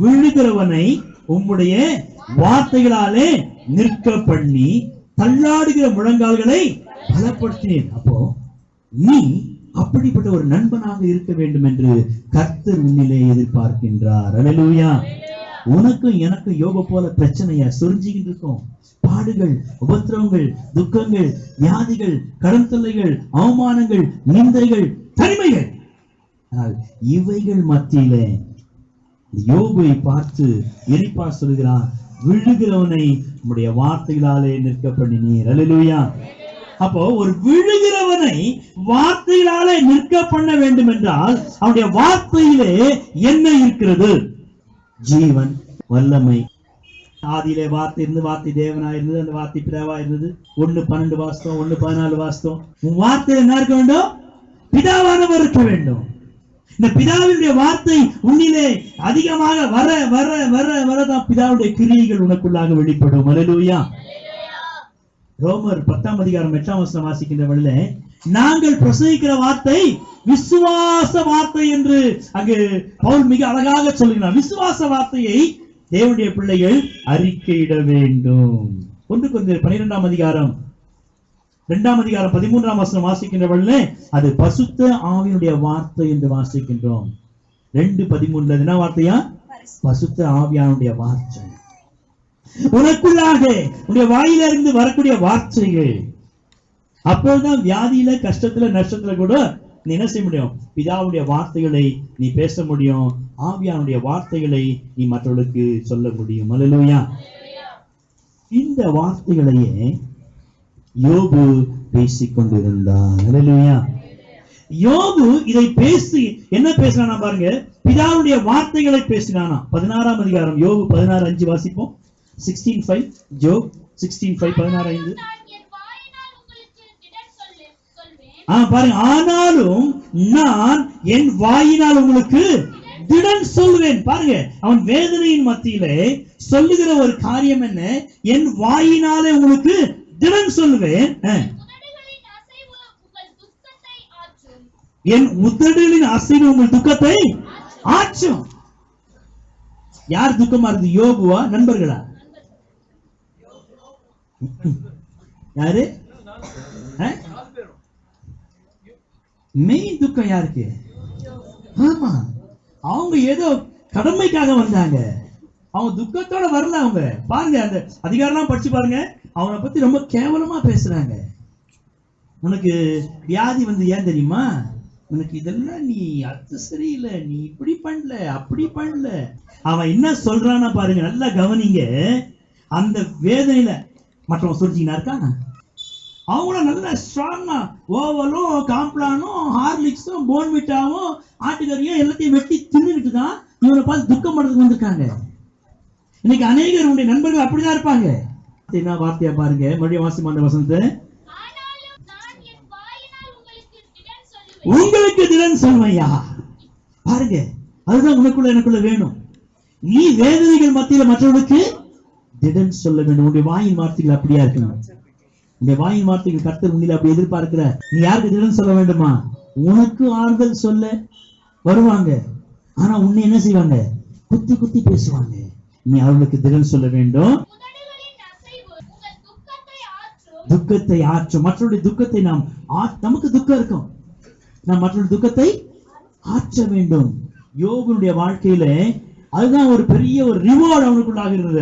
விழுகிறவனை உம்முடைய வார்த்தைகளாலே நிற்க பண்ணி தள்ளாடுகிற முழங்கால்களை பலப்படுத்தினேன். அப்போ நீ அப்படிப்பட்ட ஒரு நண்பனாக இருக்க வேண்டும் என்று கர்த்தர் உன்னிலே எதிர்பார்க்கின்றார். அல்லேலூயா. உனக்கும் எனக்கும் யோபு போல பிரச்சனையா சொரிஞ்சிக்கிட்டு இருக்கும். பாடுகள், உபத்திரவங்கள், துக்கங்கள், வியாதிகள், கடன் தொல்லைகள், அவமானங்கள், நிந்தைகள், தனிமைகள். ஆனால் இவைகள் மத்தியிலே யோபை பார்த்து எரிப்பா சொல்கிறான், விழுகிறவனை உம்முடைய வார்த்தைகளாலே நிற்க பண்ணினீர். அல்லேலூயா. அப்போ ஒரு விழுகிறவனை வார்த்தைகளாலே நிற்க பண்ண வேண்டும் என்றால் அவனுடைய வார்த்தையிலே என்ன இருக்கிறது? ஜீவன், வல்லமை. ஆதியிலே வார்த்தை இருந்து, வார்த்தை தேவனா இருந்தது, அந்த வார்த்தை பிதாவா இருந்தது. 1:12 வாஸ்தவம், 1:14 வாஸ்தவம். உன் வார்த்தை என்ன இருக்க வேண்டும்? பிதாவானவர் இருக்க வேண்டும். இந்த பிதாவுடைய வார்த்தை உன்னிலே அதிகமாக வர வர வர வரதான் பிதாவுடைய கிரியைகள் உனக்குள்ளாக வெளிப்படும். அல்லேலூயா. ரோமர் 10ஆம் அதிகாரம் 8ஆம் வசனம் வாசிக்கின்றவர்கள, நாங்கள் பிரசங்கிக்கிற வார்த்தை விசுவாச வார்த்தை என்று அங்கு பவுல் மிக அழகாக சொல்லுகிறார். விசுவாச வார்த்தையை தேவனுடைய பிள்ளைகள் அறிக்கையிட வேண்டும். 1 கொரிந்தியர் 12ஆம் அதிகாரம் 2ஆம் அதிகாரம் 13ஆம் வசனம் வாசிக்கின்றவர்கள, அது பசுத்த ஆவியினுடைய வார்த்தை என்று வாசிக்கின்றோம். 2:13 என்ன வார்த்தையா? பசுத்த ஆவியானுடைய வார்த்தை. உனக்குள்ளாக உன்னுடைய வாயிலிருந்து வரக்கூடிய வார்த்தைகள். அப்போதுதான் வியாதியில, கஷ்டத்துல, நஷ்டத்துல கூட நீ என்ன செய்ய முடியும்? பிதாவுடைய வார்த்தைகளை நீ பேச முடியும். ஆவியானுடைய வார்த்தைகளை நீ மற்றவர்களுக்கு சொல்ல முடியும். அல்லேலூயா. இந்த வார்த்தைகளையே யோபு பேசிக் கொண்டிருந்தார். அல்லேலூயா. யோபு இதை பேசி என்ன பேசினானா பாருங்க. பிதாவுடைய வார்த்தைகளை பேசினானா. 16ஆம் அதிகாரம் யோபு 16:5 வாசிப்போம். 16:5 ஜோப் 16:5 16:5. பாருங்க. ஆனாலும் நான் என் வாயினால் உங்களுக்கு திடன் சொல்வேன். பாருங்க, அவன் வேதனையின் மத்தியிலே சொல்லுகிற ஒரு காரியம் என்ன? என் வாயினாலே உங்களுக்கு திடன் சொல்வேன். என் உதடுகளின் அசைவு உங்கள் துக்கத்தை ஆற்றும். யார் துக்கமா இருந்து? யோபுவா, நண்பர்களா? யாரு? மெயின் துக்கம் யாருக்கு? ஆமா, அவங்க ஏதோ கடமைக்காக வந்தாங்க. அவங்க துக்கத்தோட வரல. அவங்க பாருங்க, அந்த அதிகாரம் படிச்சு பாருங்க. அவனை பத்தி ரொம்ப கேவலமா பேசுறாங்க. உனக்கு வியாதி வந்து ஏன் தெரியுமா? உனக்கு இதெல்லாம் நீ அது சரியில்லை, நீ இப்படி பண்ணல, அப்படி பண்ணல. அவன் என்ன சொல்றான்னா பாருங்க, நல்லா கவனிங்க. அந்த வேதனையில மற்றவன் சொல்லிட்டீங்கன்னா இருக்காங்க. அவங்களும் நல்ல ஸ்ட்ராங்கா ஓவலும், காம்ப்ளானும், ஹார்லிக்ஸும், போன்விட்டாவும், ஆட்டுக்கறியும் எல்லாத்தையும் வெட்டி தின்னுட்டு தான் இவனை பார்த்து துக்கம் பண்றதுக்கு வந்திருக்காங்க. இன்னைக்கு அநேகர் உடைய நண்பர்கள் அப்படிதான் இருப்பாங்க. என்ன வார்த்தையா பாருங்க, மறுபடியும் வாசிமான வசனத்தை. உங்களுக்கு திடன் சொல்வையா. பாருங்க, அதுதான் உனக்குள்ள எனக்குள்ள வேணும். நீ வேதனைகள் மத்தியில மற்றவர்களுக்கு திடன் சொல்ல வேண்டும். உன்னுடைய வாயின் வார்த்தைகள் அப்படியா இருக்கணும். இந்த வாயின் வார்த்தைகள் கர்த்தர் உன்னில அப்படி எதிர்பார்க்கிற. நீ யாருக்கு திடன் சொல்ல வேண்டுமா? உனக்கு ஆறுதல் சொல்ல வருவாங்க, ஆனா உன்னை என்ன செய்வாங்க? குத்தி குத்தி பேசுவாங்க. நீ அவர்களுக்கு திடன் சொல்ல வேண்டும். துக்கத்தை ஆற்றும். மற்றவருடைய துக்கத்தை நமக்கு துக்கம் இருக்கும், நாம் மற்றவருடைய துக்கத்தை ஆற்ற வேண்டும். யோபுடைய வாழ்க்கையில அதுதான் ஒரு பெரிய ஒரு ரிவார்டு அவனுக்குள்ளாக இருந்தது.